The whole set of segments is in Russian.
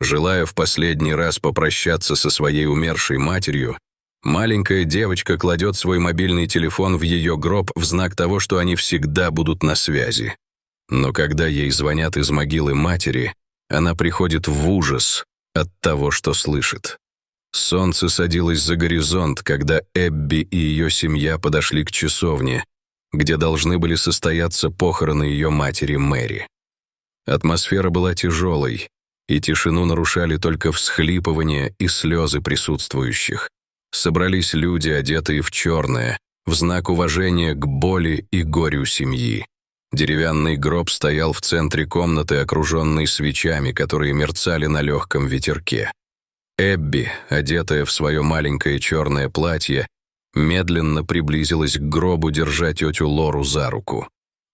Желая в последний раз попрощаться со своей умершей матерью, маленькая девочка кладет свой мобильный телефон в ее гроб в знак того, что они всегда будут на связи. Но когда ей звонят из могилы матери, она приходит в ужас от того, что слышит. Солнце садилось за горизонт, когда Эбби и ее семья подошли к часовне, где должны были состояться похороны ее матери Мэри. Атмосфера была тяжелой, и тишину нарушали только всхлипывания и слезы присутствующих. Собрались люди, одетые в черное, в знак уважения к боли и горю семьи. Деревянный гроб стоял в центре комнаты, окруженный свечами, которые мерцали на легком ветерке. Эбби, одетая в свое маленькое черное платье, медленно приблизилась к гробу, держа тетю Лору за руку.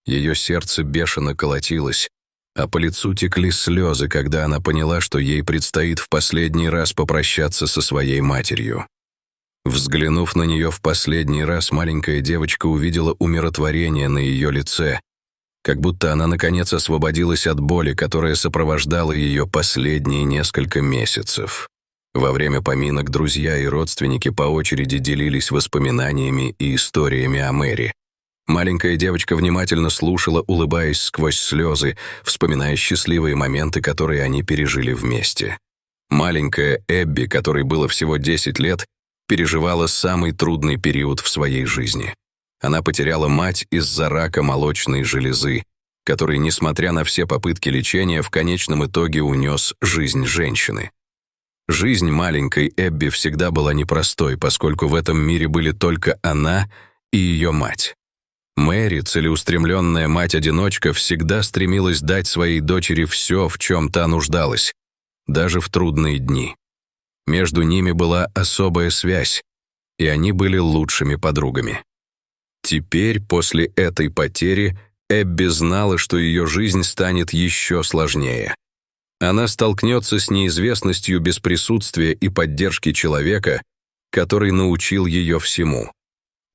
Ее сердце бешено колотилось, а по лицу текли слезы, когда она поняла, что ей предстоит в последний раз попрощаться со своей матерью. Взглянув на нее в последний раз, маленькая девочка увидела умиротворение на ее лице, как будто она наконец освободилась от боли, которая сопровождала ее последние несколько месяцев. Во время поминок друзья и родственники по очереди делились воспоминаниями и историями о Мэри. Маленькая девочка внимательно слушала, улыбаясь сквозь слезы, вспоминая счастливые моменты, которые они пережили вместе. Маленькая Эбби, которой было всего 10 лет, переживала самый трудный период в своей жизни. Она потеряла мать из-за рака молочной железы, который, несмотря на все попытки лечения, в конечном итоге унес жизнь женщины. Жизнь маленькой Эбби всегда была непростой, поскольку в этом мире были только она и ее мать. Мэри, целеустремленная мать-одиночка, всегда стремилась дать своей дочери все, в чем та нуждалась, даже в трудные дни. Между ними была особая связь, и они были лучшими подругами. Теперь, после этой потери, Эбби знала, что ее жизнь станет еще сложнее. Она столкнется с неизвестностью без присутствия и поддержки человека, который научил ее всему.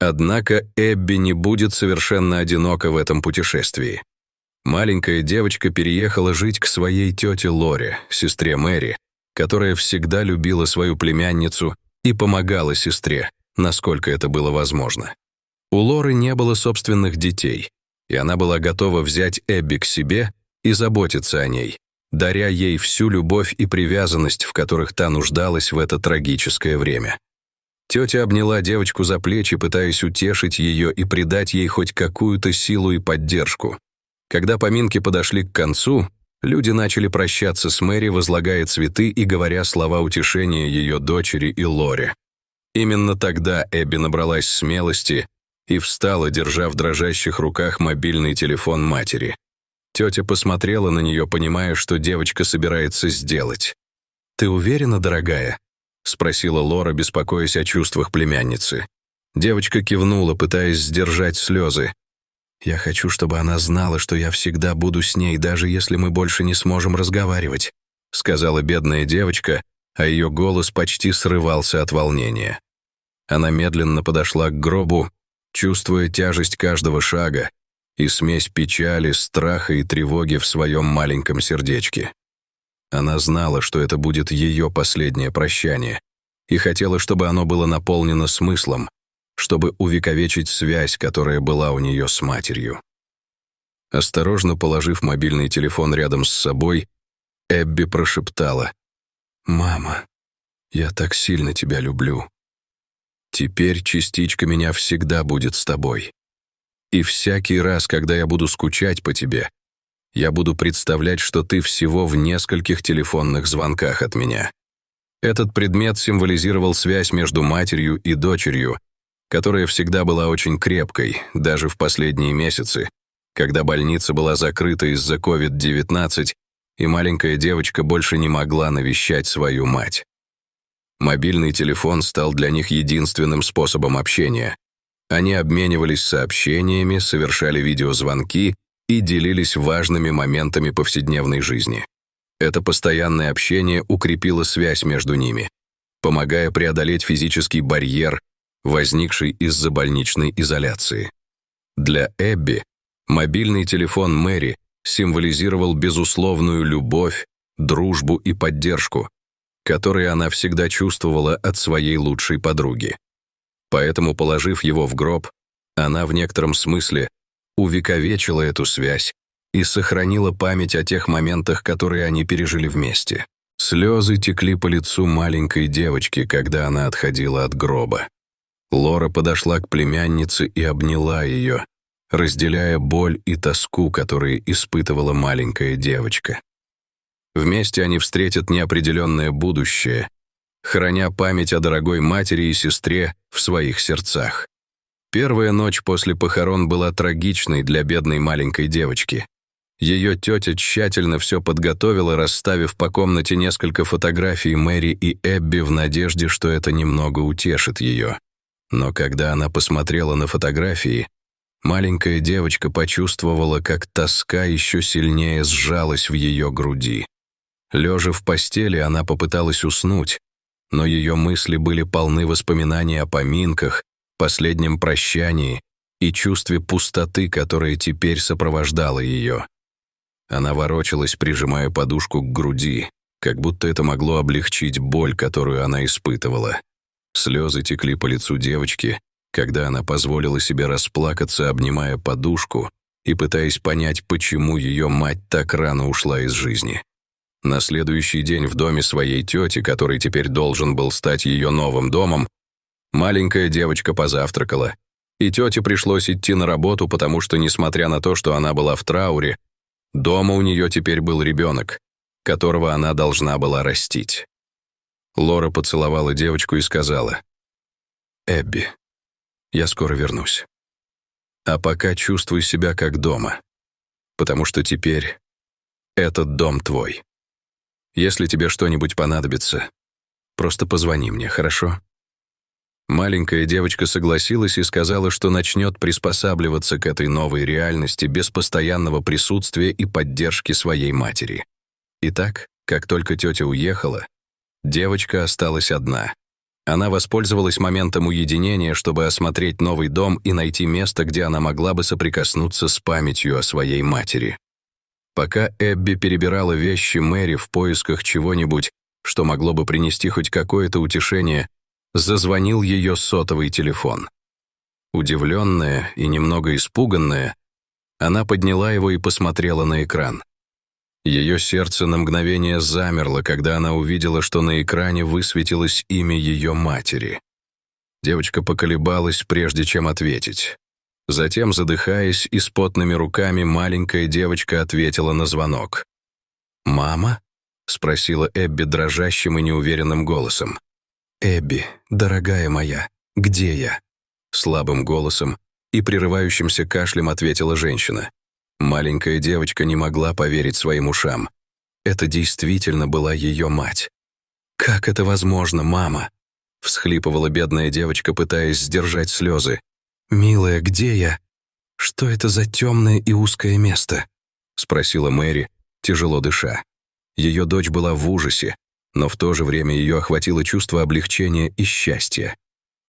Однако Эбби не будет совершенно одинока в этом путешествии. Маленькая девочка переехала жить к своей тете Лоре, сестре Мэри, которая всегда любила свою племянницу и помогала сестре, насколько это было возможно. У Лоры не было собственных детей, и она была готова взять Эбби к себе и заботиться о ней, даря ей всю любовь и привязанность, в которых та нуждалась в это трагическое время. Тетя обняла девочку за плечи, пытаясь утешить ее и придать ей хоть какую-то силу и поддержку. Когда поминки подошли к концу, люди начали прощаться с Мэри, возлагая цветы и говоря слова утешения ее дочери и Лоре. Именно тогда Эбби набралась смелости и встала, держа в дрожащих руках мобильный телефон матери. Тетя посмотрела на нее, понимая, что девочка собирается сделать. «Ты уверена, дорогая?» — спросила Лора, беспокоясь о чувствах племянницы. Девочка кивнула, пытаясь сдержать слезы. «Я хочу, чтобы она знала, что я всегда буду с ней, даже если мы больше не сможем разговаривать», — сказала бедная девочка, а ее голос почти срывался от волнения. Она медленно подошла к гробу, чувствуя тяжесть каждого шага и смесь печали, страха и тревоги в своем маленьком сердечке. Она знала, что это будет ее последнее прощание, и хотела, чтобы оно было наполнено смыслом, чтобы увековечить связь, которая была у нее с матерью. Осторожно положив мобильный телефон рядом с собой, Эбби прошептала: «Мама, я так сильно тебя люблю. Теперь частичка меня всегда будет с тобой. И всякий раз, когда я буду скучать по тебе, я буду представлять, что ты всего в нескольких телефонных звонках от меня». Этот предмет символизировал связь между матерью и дочерью, которая всегда была очень крепкой, даже в последние месяцы, когда больница была закрыта из-за COVID-19, и маленькая девочка больше не могла навещать свою мать. Мобильный телефон стал для них единственным способом общения. Они обменивались сообщениями, совершали видеозвонки и делились важными моментами повседневной жизни. Это постоянное общение укрепило связь между ними, помогая преодолеть физический барьер, возникший из-за больничной изоляции. Для Эбби мобильный телефон Мэри символизировал безусловную любовь дружбу и поддержку, которые она всегда чувствовала от своей лучшей подруги. Поэтому, положив его в гроб, она в некотором смысле увековечила эту связь и сохранила память о тех моментах, которые они пережили вместе. Слезы текли по лицу маленькой девочки, когда она отходила от гроба. Лора подошла к племяннице и обняла ее, разделяя боль и тоску, которые испытывала маленькая девочка. Вместе они встретят неопределенное будущее, храня память о дорогой матери и сестре в своих сердцах. Первая ночь после похорон была трагичной для бедной маленькой девочки. Ее тетя тщательно все подготовила, расставив по комнате несколько фотографий Мэри и Эбби в надежде, что это немного утешит ее. Но когда она посмотрела на фотографии, маленькая девочка почувствовала, как тоска еще сильнее сжалась в ее груди. Лежа в постели, она попыталась уснуть, но ее мысли были полны воспоминаний о поминках, последнем прощании и чувстве пустоты, которое теперь сопровождало ее. Она ворочалась, прижимая подушку к груди, как будто это могло облегчить боль, которую она испытывала. Слезы текли по лицу девочки, когда она позволила себе расплакаться, обнимая подушку и пытаясь понять, почему ее мать так рано ушла из жизни. На следующий день в доме своей тети, который теперь должен был стать ее новым домом, маленькая девочка позавтракала, и тете пришлось идти на работу, потому что, несмотря на то, что она была в трауре, дома у нее теперь был ребенок, которого она должна была растить. Лора поцеловала девочку и сказала: «Эбби, я скоро вернусь. А пока чувствуй себя как дома, потому что теперь этот дом твой. Если тебе что-нибудь понадобится, просто позвони мне, хорошо?» Маленькая девочка согласилась и сказала, что начнет приспосабливаться к этой новой реальности без постоянного присутствия и поддержки своей матери. Итак, как только тетя уехала, девочка осталась одна. Она воспользовалась моментом уединения, чтобы осмотреть новый дом и найти место, где она могла бы соприкоснуться с памятью о своей матери. Пока Эбби перебирала вещи Мэри в поисках чего-нибудь, что могло бы принести хоть какое-то утешение, зазвонил ее сотовый телефон. Удивленная и немного испуганная, она подняла его и посмотрела на экран. Ее сердце на мгновение замерло, когда она увидела, что на экране высветилось имя ее матери. Девочка поколебалась, прежде чем ответить. Затем, задыхаясь и с потными руками, маленькая девочка ответила на звонок. «Мама?» — спросила Эбби дрожащим и неуверенным голосом. «Эбби, дорогая моя, где я?» Слабым голосом и прерывающимся кашлем ответила женщина. Маленькая девочка не могла поверить своим ушам. Это действительно была ее мать. «Как это возможно, мама?» — всхлипывала бедная девочка, пытаясь сдержать слезы. «Милая, где я? Что это за темное и узкое место?» — спросила Мэри, тяжело дыша. Ее дочь была в ужасе, но в то же время ее охватило чувство облегчения и счастья.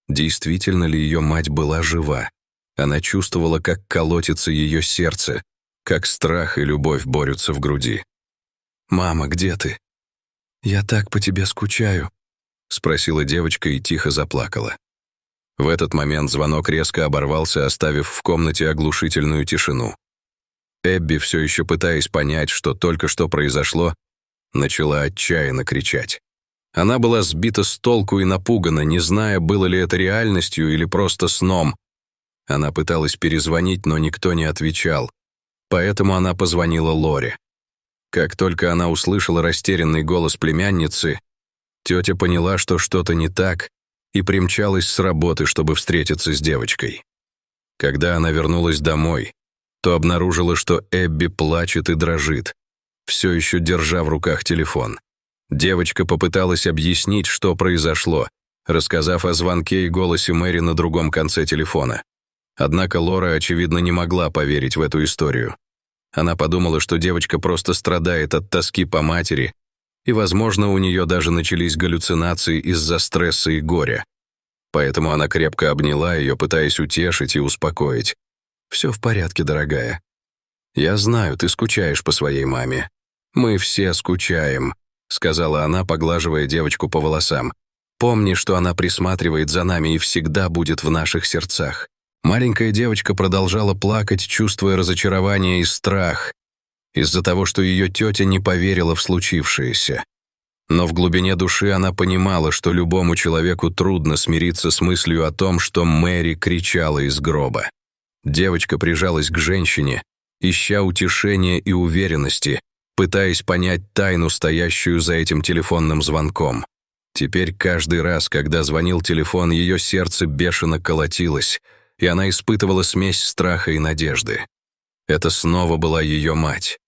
Действительно ли ее мать была жива? Она чувствовала, как колотится ее сердце, как страх и любовь борются в груди. «Мама, где ты? Я так по тебе скучаю», — спросила девочка и тихо заплакала. В этот момент звонок резко оборвался, оставив в комнате оглушительную тишину. Эбби, все еще пытаясь понять, что только что произошло, начала отчаянно кричать. Она была сбита с толку и напугана, не зная, было ли это реальностью или просто сном. Она пыталась перезвонить, но никто не отвечал, поэтому она позвонила Лоре. Как только она услышала растерянный голос племянницы, тетя поняла, что что-то не так, и примчалась с работы, чтобы встретиться с девочкой. Когда она вернулась домой, то обнаружила, что Эбби плачет и дрожит, все еще держа в руках телефон. Девочка попыталась объяснить, что произошло, рассказав о звонке и голосе Мэри на другом конце телефона. Однако Лора, очевидно, не могла поверить в эту историю. Она подумала, что девочка просто страдает от тоски по матери, и, возможно, у нее даже начались галлюцинации из-за стресса и горя. Поэтому она крепко обняла ее, пытаясь утешить и успокоить. «Все в порядке, дорогая. Я знаю, ты скучаешь по своей маме. «Мы все скучаем», — сказала она, поглаживая девочку по волосам. «Помни, что она присматривает за нами и всегда будет в наших сердцах». Маленькая девочка продолжала плакать, чувствуя разочарование и страх из-за того, что ее тетя не поверила в случившееся. Но в глубине души она понимала, что любому человеку трудно смириться с мыслью о том, что Мэри кричала из гроба. Девочка прижалась к женщине, ища утешения и уверенности, пытаясь понять тайну, стоящую за этим телефонным звонком. Теперь каждый раз, когда звонил телефон, ее сердце бешено колотилось, и она испытывала смесь страха и надежды. Это снова была ее мать.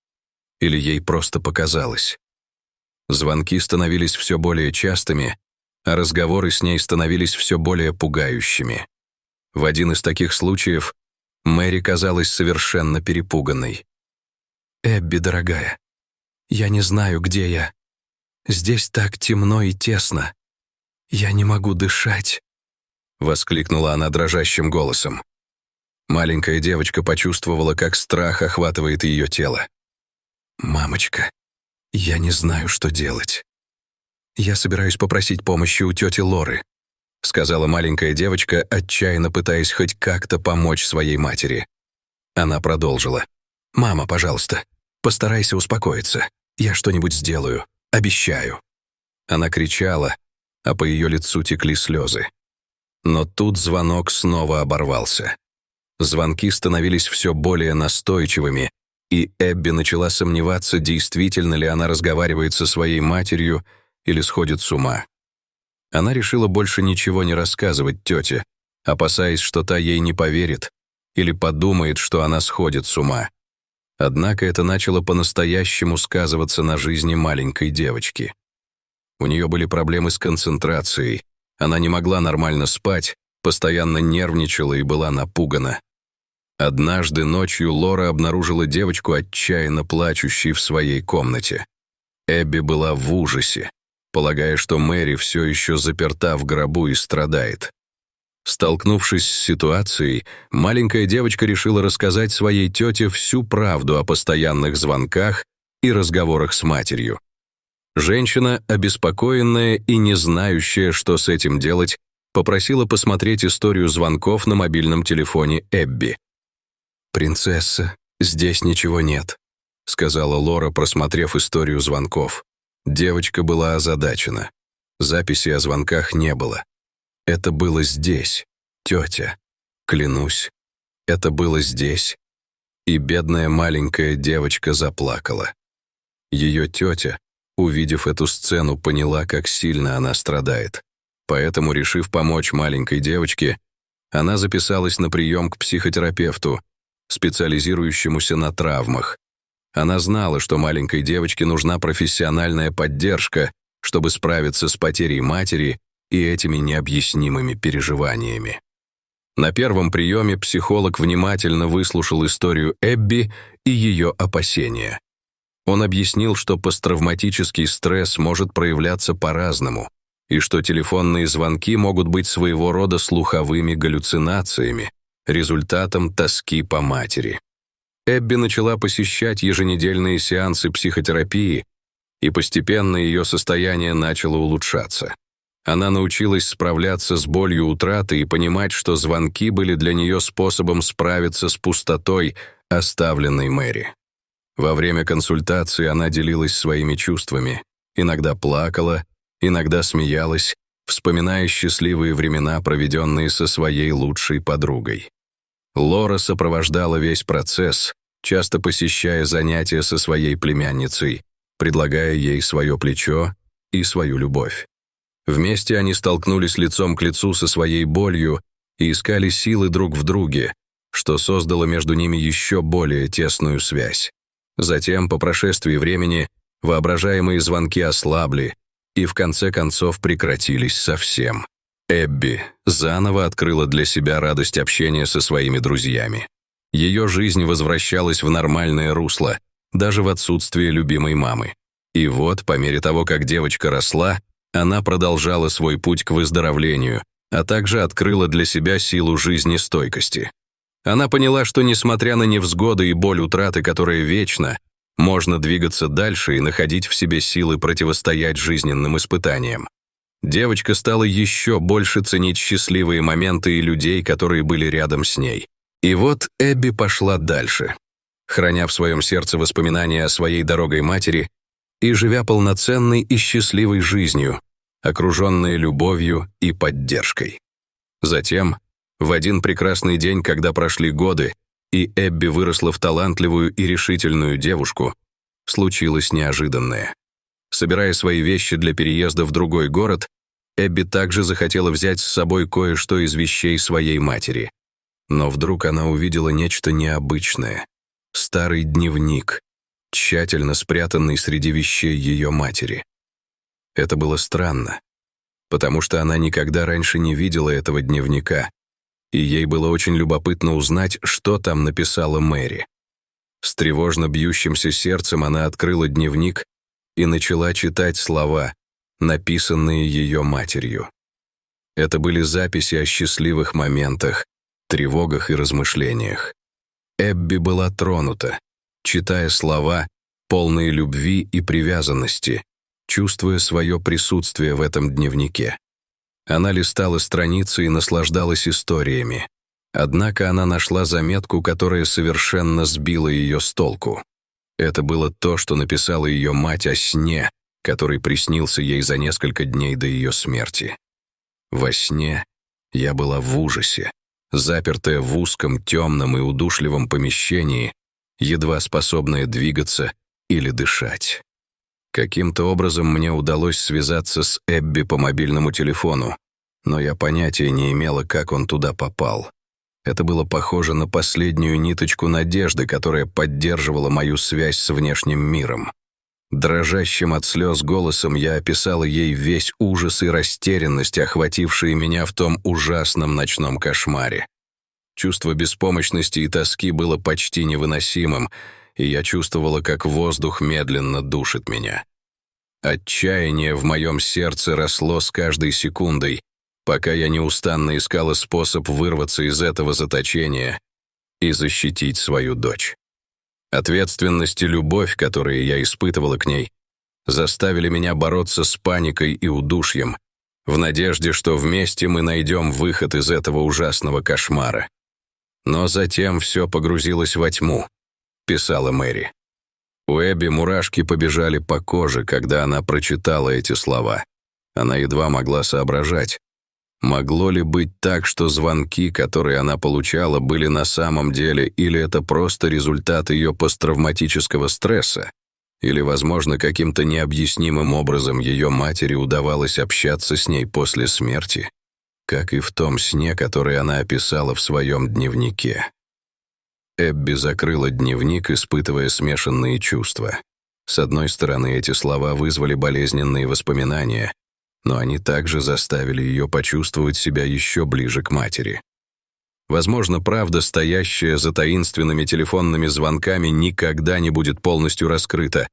Или ей просто показалось. Звонки становились все более частыми, а разговоры с ней становились все более пугающими. В один из таких случаев Мэри казалась совершенно перепуганной. «Эбби, дорогая, я не знаю, где я. Здесь так темно и тесно. Я не могу дышать», — воскликнула она дрожащим голосом. Маленькая девочка почувствовала, как страх охватывает ее тело. «Мамочка, я не знаю, что делать. Я собираюсь попросить помощи у тети Лоры», — сказала маленькая девочка, отчаянно пытаясь хоть как-то помочь своей матери. Она продолжила. «Мама, пожалуйста, постарайся успокоиться. Я что-нибудь сделаю. Обещаю». Она кричала, а по ее лицу текли слезы. Но тут звонок снова оборвался. Звонки становились все более настойчивыми, и Эбби начала сомневаться, действительно ли она разговаривает со своей матерью или сходит с ума. Она решила больше ничего не рассказывать тете, опасаясь, что та ей не поверит или подумает, что она сходит с ума. Однако это начало по-настоящему сказываться на жизни маленькой девочки. У нее были проблемы с концентрацией, она не могла нормально спать, постоянно нервничала и была напугана. Однажды ночью Лора обнаружила девочку, отчаянно плачущей в своей комнате. Эбби была в ужасе, полагая, что Мэри все еще заперта в гробу и страдает. Столкнувшись с ситуацией, маленькая девочка решила рассказать своей тете всю правду о постоянных звонках и разговорах с матерью. Женщина, обеспокоенная и не знающая, что с этим делать, попросила посмотреть историю звонков на мобильном телефоне Эбби. «Принцесса, здесь ничего нет», — сказала Лора, просмотрев историю звонков. Девочка была озадачена. Записи о звонках не было. Это было здесь, тетя. Клянусь, это было здесь. И бедная маленькая девочка заплакала. Ее тетя, увидев эту сцену, поняла, как сильно она страдает. Поэтому, решив помочь маленькой девочке, она записалась на прием к психотерапевту, специализирующемуся на травмах. Она знала, что маленькой девочке нужна профессиональная поддержка, чтобы справиться с потерей матери и этими необъяснимыми переживаниями. На первом приеме психолог внимательно выслушал историю Эбби и ее опасения. Он объяснил, что посттравматический стресс может проявляться по-разному, и что телефонные звонки могут быть своего рода слуховыми галлюцинациями, результатом тоски по матери. Эбби начала посещать еженедельные сеансы психотерапии, и постепенно ее состояние начало улучшаться. Она научилась справляться с болью утраты и понимать, что звонки были для нее способом справиться с пустотой, оставленной Мэри. Во время консультации она делилась своими чувствами, иногда плакала, иногда смеялась, вспоминая счастливые времена, проведенные со своей лучшей подругой. Лора сопровождала весь процесс, часто посещая занятия со своей племянницей, предлагая ей свое плечо и свою любовь. Вместе они столкнулись лицом к лицу со своей болью и искали силы друг в друге, что создало между ними еще более тесную связь. Затем, по прошествии времени, воображаемые звонки ослабли и в конце концов прекратились совсем. Эбби заново открыла для себя радость общения со своими друзьями. Ее жизнь возвращалась в нормальное русло, даже в отсутствие любимой мамы. И вот, по мере того, как девочка росла, она продолжала свой путь к выздоровлению, а также открыла для себя силу жизнестойкости. Она поняла, что, несмотря на невзгоды и боль утраты, которая вечна, Можно двигаться дальше и находить в себе силы противостоять жизненным испытаниям. Девочка стала еще больше ценить счастливые моменты и людей, которые были рядом с ней. И вот Эбби пошла дальше, храня в своем сердце воспоминания о своей дорогой матери и живя полноценной и счастливой жизнью, окруженной любовью и поддержкой. Затем, в один прекрасный день, когда прошли годы, и Эбби выросла в талантливую и решительную девушку, случилось неожиданное. Собирая свои вещи для переезда в другой город, Эбби также захотела взять с собой кое-что из вещей своей матери. Но вдруг она увидела нечто необычное. Старый дневник, тщательно спрятанный среди вещей ее матери. Это было странно, потому что она никогда раньше не видела этого дневника, и ей было очень любопытно узнать, что там написала Мэри. С тревожно бьющимся сердцем она открыла дневник и начала читать слова, написанные ее матерью. Это были записи о счастливых моментах, тревогах и размышлениях. Эбби была тронута, читая слова, полные любви и привязанности, чувствуя свое присутствие в этом дневнике. Она листала страницы и наслаждалась историями. Однако она нашла заметку, которая совершенно сбила ее с толку. Это было то, что написала ее мать о сне, который приснился ей за несколько дней до ее смерти. Во сне я была в ужасе, запертая в узком, темном и удушливом помещении, едва способная двигаться или дышать. Каким-то образом мне удалось связаться с Эбби по мобильному телефону, но я понятия не имела, как он туда попал. Это было похоже на последнюю ниточку надежды, которая поддерживала мою связь с внешним миром. Дрожащим от слез голосом я описала ей весь ужас и растерянность, охватившие меня в том ужасном ночном кошмаре. Чувство беспомощности и тоски было почти невыносимым, и я чувствовала, как воздух медленно душит меня. Отчаяние в моем сердце росло с каждой секундой, пока я неустанно искала способ вырваться из этого заточения и защитить свою дочь. Ответственность и любовь, которые я испытывала к ней, заставили меня бороться с паникой и удушьем, в надежде, что вместе мы найдем выход из этого ужасного кошмара. Но затем все погрузилось во тьму, писала Мэри. У Эбби мурашки побежали по коже, когда она прочитала эти слова. Она едва могла соображать. Могло ли быть так, что звонки, которые она получала, были на самом деле, или это просто результат ее посттравматического стресса? Или, возможно, каким-то необъяснимым образом ее матери удавалось общаться с ней после смерти, как и в том сне, который она описала в своем дневнике? Эбби закрыла дневник, испытывая смешанные чувства. С одной стороны, эти слова вызвали болезненные воспоминания, но они также заставили ее почувствовать себя еще ближе к матери. Возможно, правда, стоящая за таинственными телефонными звонками, никогда не будет полностью раскрыта.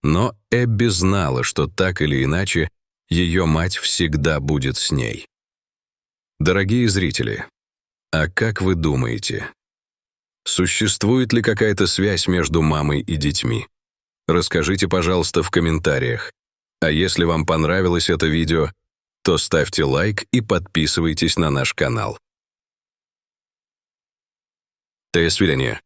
Но Эбби знала, что так или иначе ее мать всегда будет с ней. Дорогие зрители, а как вы думаете, существует ли какая-то связь между мамой и детьми? Расскажите, пожалуйста, в комментариях. А если вам понравилось это видео, то ставьте лайк и подписывайтесь на наш канал. До свидания.